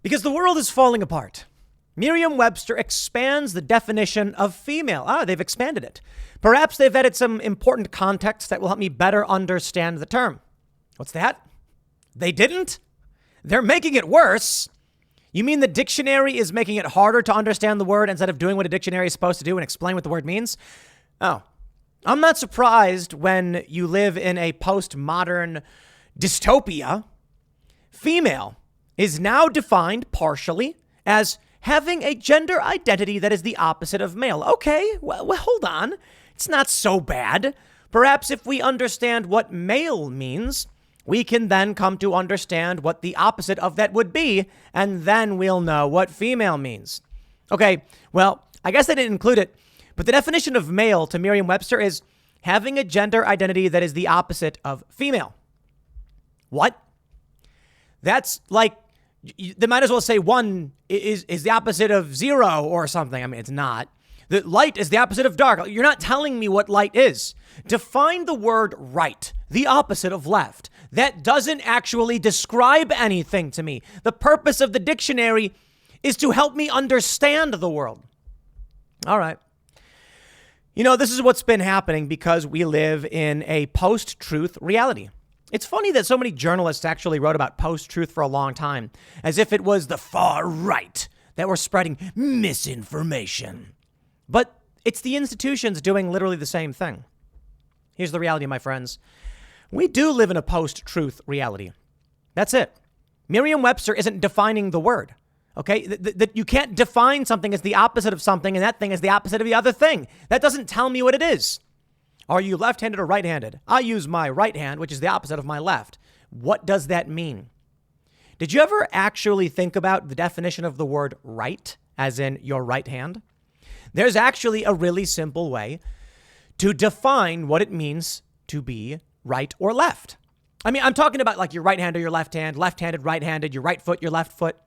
Because the world is falling apart. Merriam-Webster expands the definition of female. They've expanded it. Perhaps they've added some important context that will help me better understand the term. What's that? They didn't? They're making it worse. You mean the dictionary is making it harder to understand the word instead of doing what a dictionary is supposed to do and explain what the word means? Oh, I'm not surprised when you live in a postmodern dystopia. Female is now defined partially as having a gender identity that is the opposite of male. Okay, well, hold on. It's not so bad. Perhaps if we understand what male means, we can then come to understand what the opposite of that would be, and then we'll know what female means. Okay, well, I guess they didn't include it, but the definition of male to Merriam-Webster is having a gender identity that is the opposite of female. What? That's like, they might as well say one is the opposite of zero or something. I mean, it's not. The light is the opposite of dark. You're not telling me what light is. Define the word right, the opposite of left. That doesn't actually describe anything to me. The purpose of the dictionary is to help me understand the world. All right. You know, this is what's been happening because we live in a post-truth reality. It's funny that so many journalists actually wrote about post-truth for a long time, as if it was the far right that were spreading misinformation. But it's the institutions doing literally the same thing. Here's the reality, my friends. We do live in a post-truth reality. That's it. Merriam-Webster isn't defining the word. Okay, that you can't define something as the opposite of something and that thing is the opposite of the other thing. That doesn't tell me what it is. Are you left-handed or right-handed? I use my right hand, which is the opposite of my left. What does that mean? Did you ever actually think about the definition of the word right, as in your right hand? There's actually a really simple way to define what it means to be right or left. I mean, I'm talking about like your right hand or your left hand, left-handed, right-handed, your right foot, your left foot.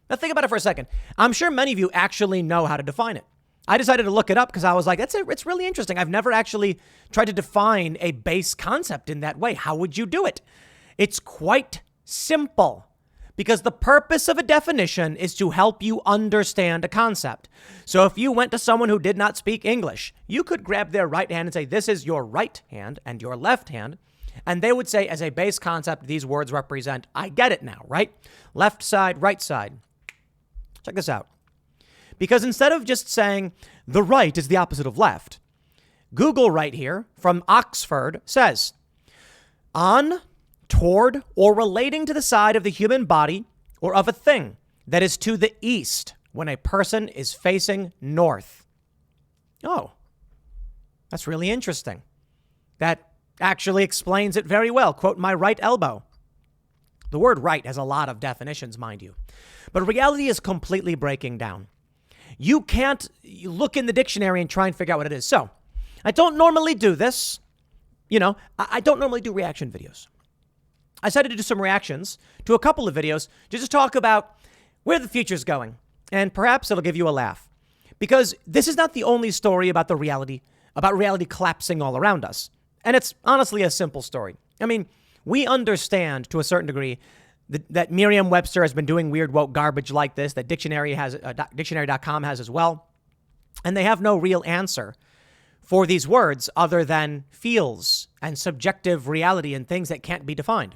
Now think about it for a second. I'm sure many of you actually know how to define it. I decided to look it up because I was like, it's really interesting. I've never actually tried to define a base concept in that way. How would you do it? It's quite simple because the purpose of a definition is to help you understand a concept. So if you went to someone who did not speak English, you could grab their right hand and say, this is your right hand and your left hand. And they would say, as a base concept, these words represent, I get it now, right? Left side, right side. Check this out. Because instead of just saying the right is the opposite of left, Google right here from Oxford says, on, toward, or relating to the side of the human body or of a thing that is to the east when a person is facing north. Oh, that's really interesting. That actually explains it very well. Quote, my right elbow. The word right has a lot of definitions, mind you. But reality is completely breaking down. You can't look in the dictionary and try and figure out what it is. So I don't normally do this. You know, I don't normally do reaction videos. I decided to do some reactions to a couple of videos to just talk about where the future's going. And perhaps it'll give you a laugh. Because this is not the only story about reality collapsing all around us. And it's honestly a simple story. I mean, we understand to a certain degree that Merriam-Webster has been doing weird woke garbage like this, that dictionary.com has as well. And they have no real answer for these words other than feels and subjective reality and things that can't be defined.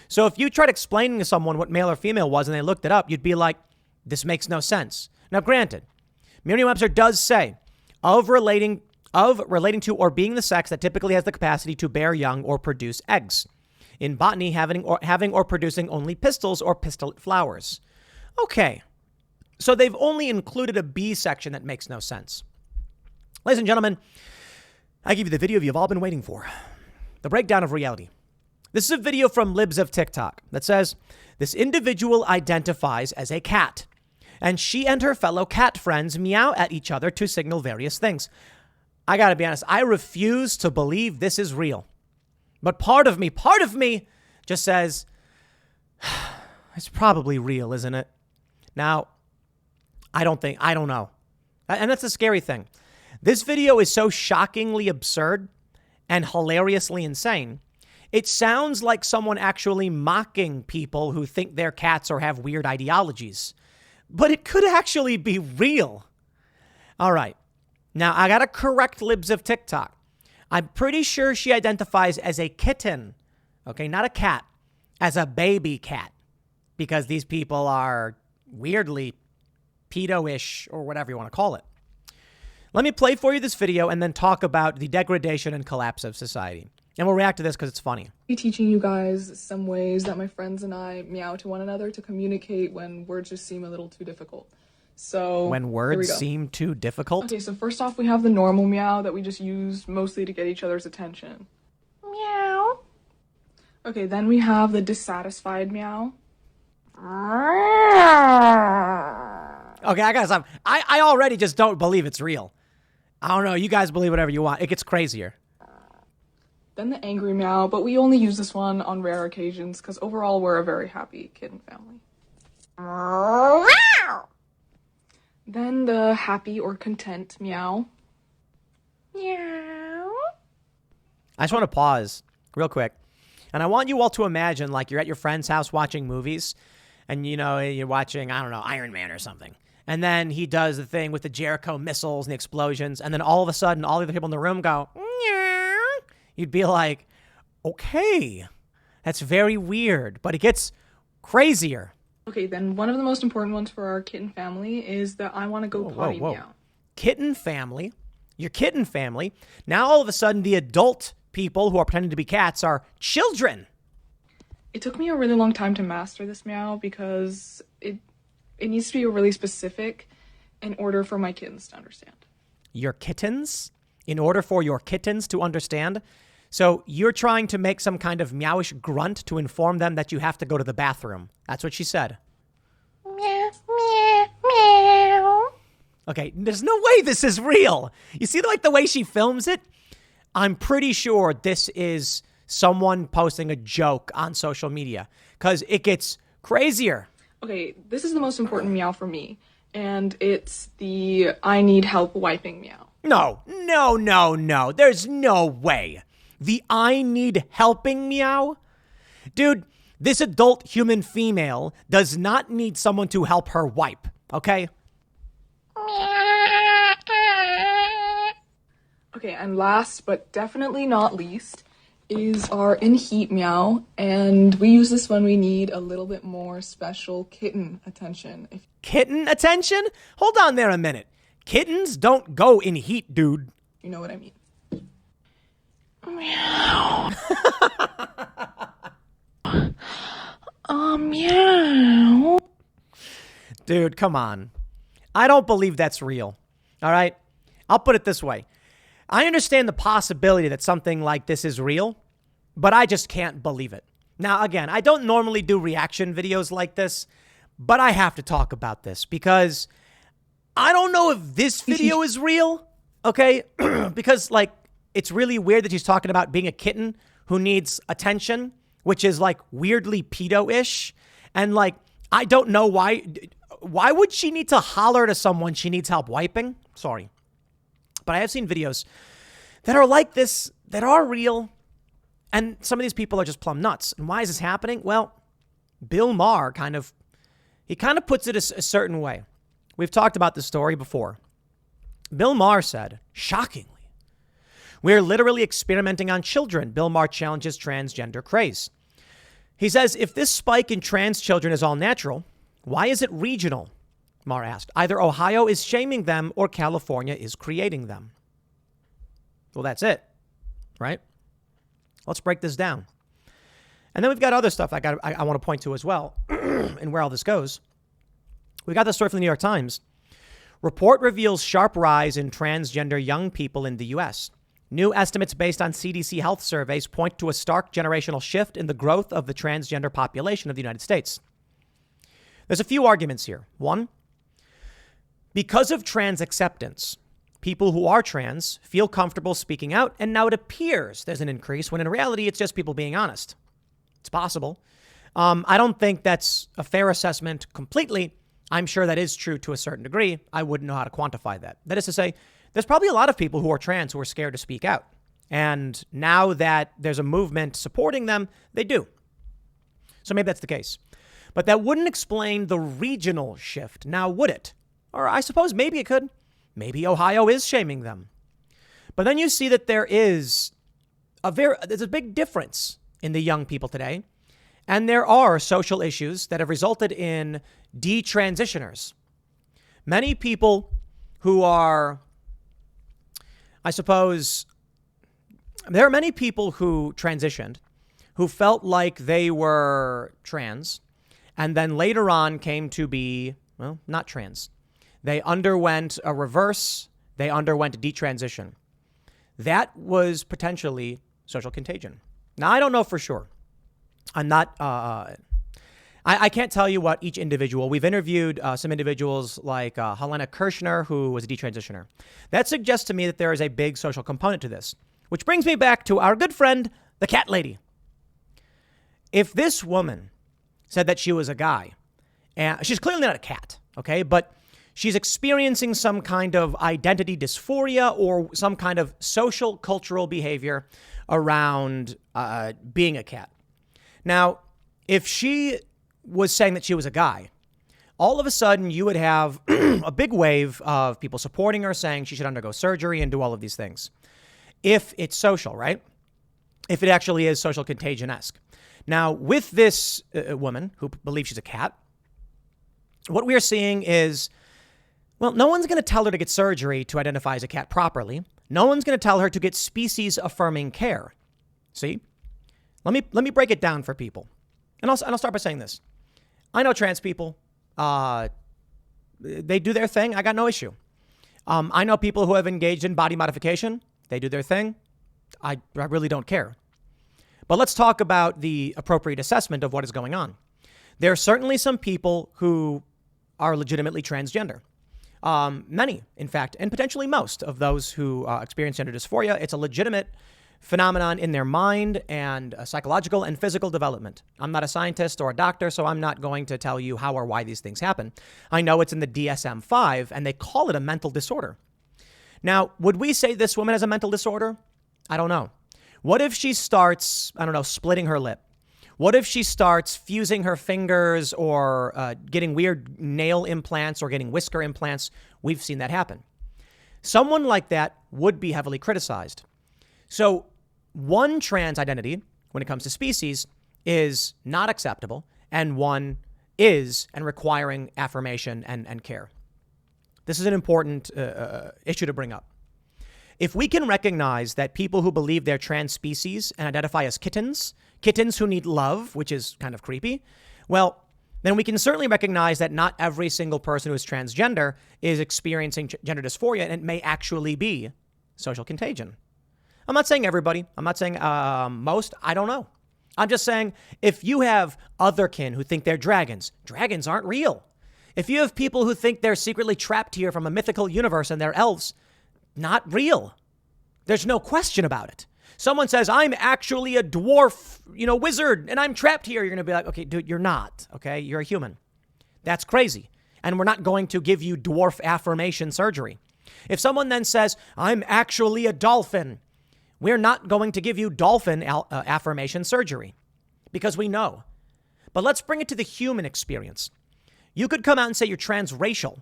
So if you tried explaining to someone what male or female was and they looked it up, you'd be like, this makes no sense. Now, granted, Merriam-Webster does say of relating to or being the sex that typically has the capacity to bear young or produce eggs. In botany, having or producing only pistils or pistillate flowers. Okay, so they've only included a B section that makes no sense. Ladies and gentlemen, I give you the video you've all been waiting for. The breakdown of reality. This is a video from Libs of TikTok that says, this individual identifies as a cat, and she and her fellow cat friends meow at each other to signal various things. I gotta be honest, I refuse to believe this is real. But part of me just says, it's probably real, isn't it? Now, I don't know. And that's the scary thing. This video is so shockingly absurd and hilariously insane. It sounds like someone actually mocking people who think they're cats or have weird ideologies. But it could actually be real. All right. Now, I got to correct Libs of TikTok. I'm pretty sure she identifies as a kitten. Okay, not a cat. As a baby cat. Because these people are weirdly pedo-ish or whatever you want to call it. Let me play for you this video and then talk about the degradation and collapse of society. And we'll react to this because it's funny. Be teaching you guys some ways that my friends and I meow to one another to communicate when words just seem a little too difficult. So when words seem too difficult? Okay, so first off, we have the normal meow that we just use mostly to get each other's attention. Meow. Okay, then we have the dissatisfied meow. Okay, I gotta stop. I already just don't believe it's real. I don't know. You guys believe whatever you want. It gets crazier. Then the angry meow, but we only use this one on rare occasions because overall we're a very happy kitten family. Then the happy or content meow. Meow. I just want to pause real quick. And I want you all to imagine like you're at your friend's house watching movies and, you know, you're watching, I don't know, Iron Man or something. And then he does the thing with the Jericho missiles and the explosions. And then all of a sudden, all the other people in the room go, meow. You'd be like, okay, that's very weird. But it gets crazier. Okay, then one of the most important ones for our kitten family is the I want to go potty meow. Kitten family, your kitten family. Now all of a sudden the adult people who are pretending to be cats are children. It took me a really long time to master this meow because it needs to be really specific in order for my kittens to understand. Your kittens? In order for your kittens to understand? So you're trying to make some kind of meowish grunt to inform them that you have to go to the bathroom. That's what she said. Meow, meow, meow. Okay, there's no way this is real. You see like the way she films it? I'm pretty sure this is someone posting a joke on social media because it gets crazier. Okay, this is the most important meow for me, and it's the I need help wiping meow. No. There's no way. The I need helping meow? Dude, this adult human female does not need someone to help her wipe, okay? Okay, and last but definitely not least is our in heat meow, and we use this when we need a little bit more special kitten attention. Kitten attention? Hold on there a minute. Kittens don't go in heat, dude. You know what I mean. Meow. Meow. Dude, come on. I don't believe that's real. All right? I'll put it this way. I understand the possibility that something like this is real, but I just can't believe it. Now, again, I don't normally do reaction videos like this, but I have to talk about this because I don't know if this video is real, okay? Because, like, it's really weird that she's talking about being a kitten who needs attention, which is, like, weirdly pedo-ish. And, like, I don't know why. Why would she need to holler to someone she needs help wiping? Sorry. But I have seen videos that are like this, that are real, and some of these people are just plumb nuts. And why is this happening? Well, Bill Maher kind of puts it a certain way. We've talked about this story before. Bill Maher said, shockingly, we're literally experimenting on children. Bill Maher challenges transgender craze. He says, if this spike in trans children is all natural, why is it regional? Maher asked. Either Ohio is shaming them or California is creating them. Well, that's it, right? Let's break this down. And then we've got other stuff I want to point to as well and where all this goes. We got this story from the New York Times. Report reveals sharp rise in transgender young people in the U.S. New estimates based on CDC health surveys point to a stark generational shift in the growth of the transgender population of the United States. There's a few arguments here. One, because of trans acceptance, people who are trans feel comfortable speaking out, and now it appears there's an increase when in reality it's just people being honest. It's possible. I don't think that's a fair assessment completely. I'm sure that is true to a certain degree. I wouldn't know how to quantify that. That is to say, there's probably a lot of people who are trans who are scared to speak out. And now that there's a movement supporting them, they do. So maybe that's the case. But that wouldn't explain the regional shift. Now, would it? Or I suppose maybe it could. Maybe Ohio is shaming them. But then you see that there's a big difference in the young people today. And there are social issues that have resulted in detransitioners. Many people who are, I suppose, there are many people who transitioned who felt like they were trans and then later on came to be, well, not trans. They underwent a reverse. They underwent a detransition. That was potentially social contagion. Now, I don't know for sure. I'm not, I can't tell you what each individual, we've interviewed some individuals like Helena Kirshner, who was a detransitioner. That suggests to me that there is a big social component to this, which brings me back to our good friend, the cat lady. If this woman said that she was a guy, and she's clearly not a cat, okay, but she's experiencing some kind of identity dysphoria or some kind of social cultural behavior around being a cat. Now, if she was saying that she was a guy, all of a sudden you would have a big wave of people supporting her, saying she should undergo surgery and do all of these things. If it's social, right? If it actually is social contagion-esque. Now, with this woman who believes she's a cat, what we are seeing is, well, no one's going to tell her to get surgery to identify as a cat properly. No one's going to tell her to get species-affirming care. See? Let me break it down for people. And I'll start by saying this. I know trans people. They do their thing. I got no issue. I know people who have engaged in body modification. They do their thing. I really don't care. But let's talk about the appropriate assessment of what is going on. There are certainly some people who are legitimately transgender. Many, in fact, and potentially most of those who experience gender dysphoria, it's a legitimate phenomenon in their mind and psychological and physical development. I'm not a scientist or a doctor, so I'm not going to tell you how or why these things happen. I know it's in the DSM-5, and they call it a mental disorder. Now, would we say this woman has a mental disorder? I don't know. What if she starts, splitting her lip? What if she starts fusing her fingers or getting weird nail implants or getting whisker implants? We've seen that happen. Someone like that would be heavily criticized. So one trans identity, when it comes to species, is not acceptable, and one is and requiring affirmation and care. This is an important issue to bring up. If we can recognize that people who believe they're trans species and identify as kittens who need love, which is kind of creepy, well, then we can certainly recognize that not every single person who is transgender is experiencing gender dysphoria, and it may actually be social contagion. I'm not saying everybody. I'm not saying most. I don't know. I'm just saying if you have otherkin who think they're dragons aren't real. If you have people who think they're secretly trapped here from a mythical universe and they're elves, not real. There's no question about it. Someone says, I'm actually a dwarf, wizard, and I'm trapped here. You're going to be like, okay, dude, you're not. Okay, you're a human. That's crazy. And we're not going to give you dwarf affirmation surgery. If someone then says, I'm actually a dolphin, we're not going to give you dolphin affirmation surgery because we know. But let's bring it to the human experience. You could come out and say you're transracial,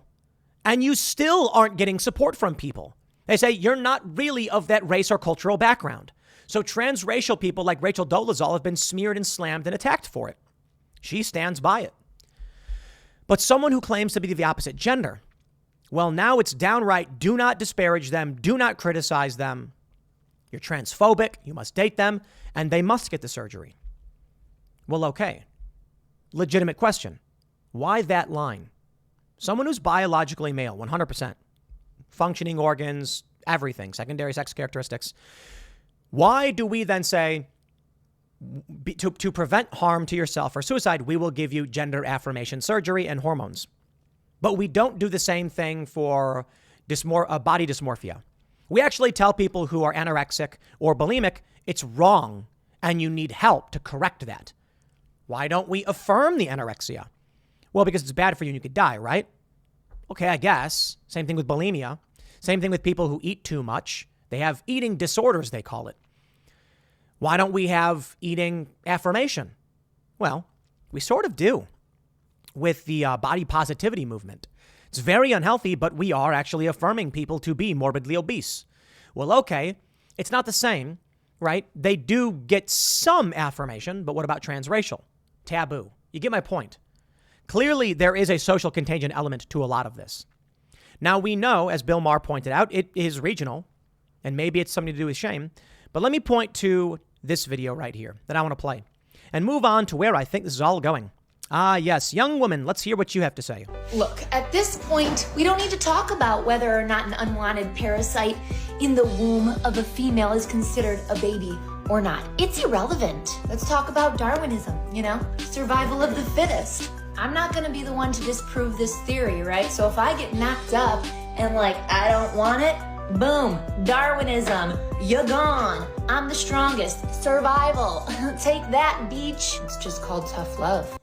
and you still aren't getting support from people. They say you're not really of that race or cultural background. So transracial people like Rachel Dolezal have been smeared and slammed and attacked for it. She stands by it. But someone who claims to be the opposite gender, well, now it's downright do not disparage them, do not criticize them. You're transphobic, you must date them, and they must get the surgery. Well, okay. Legitimate question. Why that line? Someone who's biologically male, 100%. Functioning organs, everything, secondary sex characteristics. Why do we then say, to prevent harm to yourself or suicide, we will give you gender affirmation surgery and hormones? But we don't do the same thing for body dysmorphia. We actually tell people who are anorexic or bulimic, it's wrong and you need help to correct that. Why don't we affirm the anorexia? Well, because it's bad for you and you could die, right? Okay, I guess. Same thing with bulimia. Same thing with people who eat too much. They have eating disorders, they call it. Why don't we have eating affirmation? Well, we sort of do with the body positivity movement. It's very unhealthy, but we are actually affirming people to be morbidly obese. Well, okay, it's not the same, right? They do get some affirmation, but what about transracial? Taboo. You get my point. Clearly, there is a social contagion element to a lot of this. Now, we know, as Bill Maher pointed out, it is regional, and maybe it's something to do with shame. But let me point to this video right here that I want to play and move on to where I think this is all going. Ah, yes, young woman, let's hear what you have to say. Look, at this point, we don't need to talk about whether or not an unwanted parasite in the womb of a female is considered a baby or not. It's irrelevant. Let's talk about Darwinism, survival of the fittest. I'm not gonna be the one to disprove this theory, right? So if I get knocked up and I don't want it, boom, Darwinism, you're gone. I'm the strongest. Survival. Take that, beach. It's just called tough love.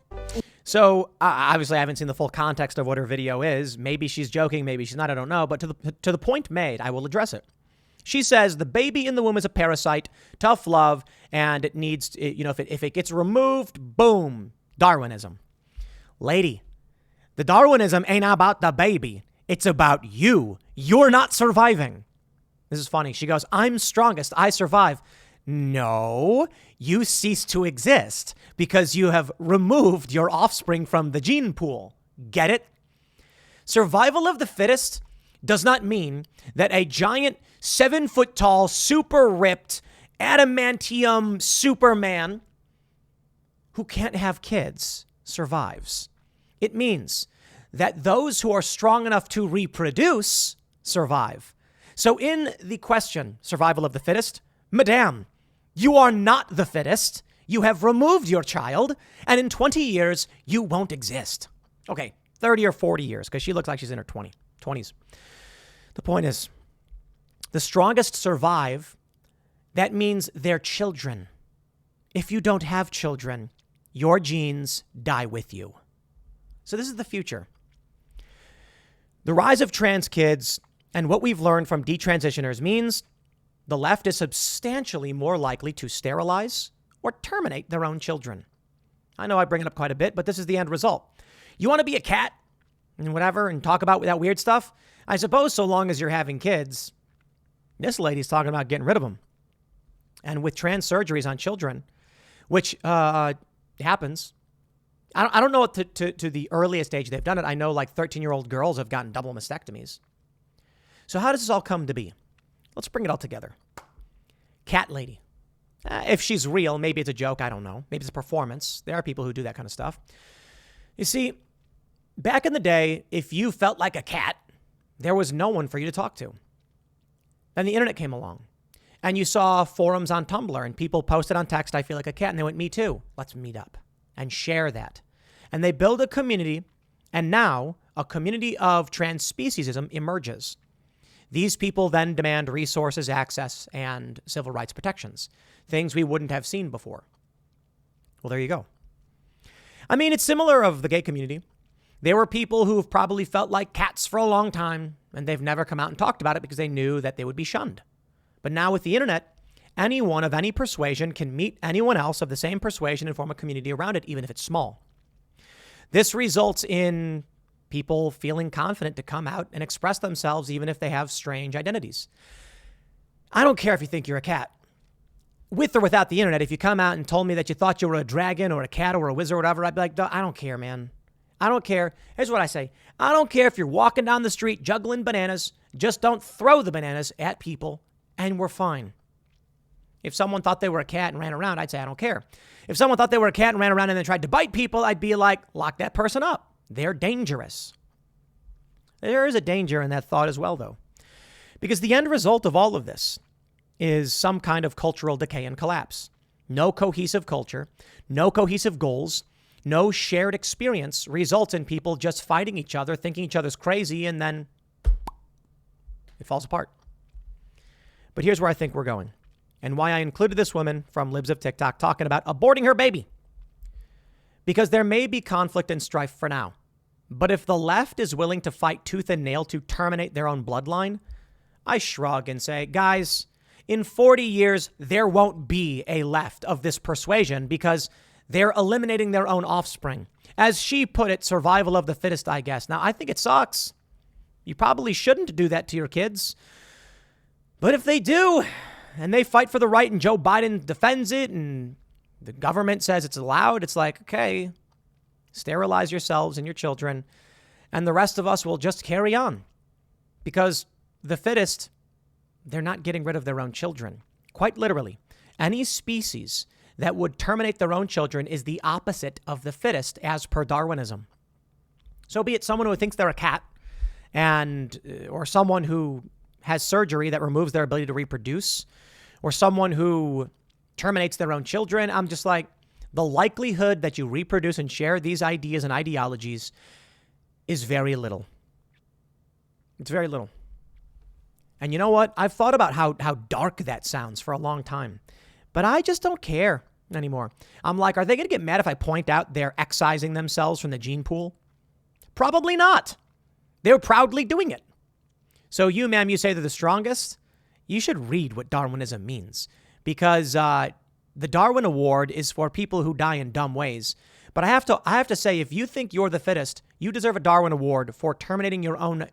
So obviously I haven't seen the full context of what her video is. Maybe she's joking, maybe she's not, I don't know. But to the point made, I will address it. She says the baby in the womb is a parasite, tough love, and it needs, if it gets removed, boom, Darwinism. Lady, the Darwinism ain't about the baby. It's about you. You're not surviving. This is funny. She goes, I'm strongest. I survive. No, you cease to exist because you have removed your offspring from the gene pool. Get it? Survival of the fittest does not mean that a giant 7-foot-tall, super ripped, adamantium Superman who can't have kids survives. It means that those who are strong enough to reproduce survive. So in the question, survival of the fittest, madame, you are not the fittest. You have removed your child, and in 20 years, you won't exist. Okay, 30 or 40 years, because she looks like she's in her 20s. The point is, the strongest survive. That means their children. If you don't have children, your genes die with you. So this is the future. The rise of trans kids and what we've learned from detransitioners means the left is substantially more likely to sterilize or terminate their own children. I know I bring it up quite a bit, but this is the end result. You want to be a cat and whatever and talk about that weird stuff? I suppose so long as you're having kids. This lady's talking about getting rid of them. And with trans surgeries on children, which happens. I don't know what to the earliest age they've done it. I know 13-year-old girls have gotten double mastectomies. So how does this all come to be? Let's bring it all together. Cat lady. If she's real, maybe it's a joke. I don't know. Maybe it's a performance. There are people who do that kind of stuff. You see, back in the day, if you felt like a cat, there was no one for you to talk to. Then the internet came along. And you saw forums on Tumblr and people posted on text, I feel like a cat. And they went, me too. Let's meet up and share that. And they build a community. And now a community of trans speciesism emerges. These people then demand resources, access, and civil rights protections, things we wouldn't have seen before. Well, there you go. I mean, it's similar of the gay community. There were people who have probably felt like cats for a long time, and they've never come out and talked about it because they knew that they would be shunned. But now with the internet, anyone of any persuasion can meet anyone else of the same persuasion and form a community around it, even if it's small. This results in people feeling confident to come out and express themselves, even if they have strange identities. I don't care if you think you're a cat. With or without the internet, if you come out and told me that you thought you were a dragon or a cat or a wizard or whatever, I'd be like, I don't care, man. I don't care. Here's what I say. I don't care if you're walking down the street juggling bananas. Just don't throw the bananas at people and we're fine. If someone thought they were a cat and ran around, I'd say, I don't care. If someone thought they were a cat and ran around and then tried to bite people, I'd be like, lock that person up. They're dangerous. There is a danger in that thought as well, though, because the end result of all of this is some kind of cultural decay and collapse. No cohesive culture, no cohesive goals, no shared experience results in people just fighting each other, thinking each other's crazy, and then it falls apart. But here's where I think we're going and why I included this woman from Libs of TikTok talking about aborting her baby. Because there may be conflict and strife for now. But if the left is willing to fight tooth and nail to terminate their own bloodline, I shrug and say, guys, in 40 years, there won't be a left of this persuasion because they're eliminating their own offspring. As she put it, survival of the fittest, I guess. Now, I think it sucks. You probably shouldn't do that to your kids. But if they do, and they fight for the right and Joe Biden defends it and the government says it's allowed, it's like, okay, sterilize yourselves and your children, and the rest of us will just carry on. Because the fittest, they're not getting rid of their own children. Quite literally, any species that would terminate their own children is the opposite of the fittest as per Darwinism. So be it someone who thinks they're a cat or someone who has surgery that removes their ability to reproduce, or someone who terminates their own children. I'm just like, the likelihood that you reproduce and share these ideas and ideologies is very little. It's very little. And you know what? I've thought about how dark that sounds for a long time, but I just don't care anymore. I'm like, are they going to get mad if I point out they're excising themselves from the gene pool? Probably not. They're proudly doing it. So you, ma'am, you say they're the strongest? You should read what Darwinism means, because the Darwin Award is for people who die in dumb ways. But I have to say, if you think you're the fittest, you deserve a Darwin Award for terminating your own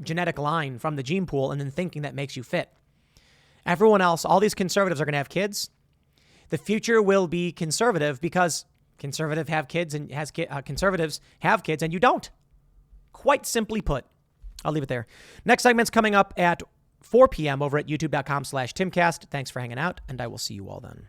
genetic line from the gene pool and then thinking that makes you fit. Everyone else, all these conservatives are going to have kids. The future will be conservative because conservatives have kids and you don't. Quite simply put. I'll leave it there. Next segment's coming up at 4 p.m. over at youtube.com/Timcast. Thanks for hanging out, and I will see you all then.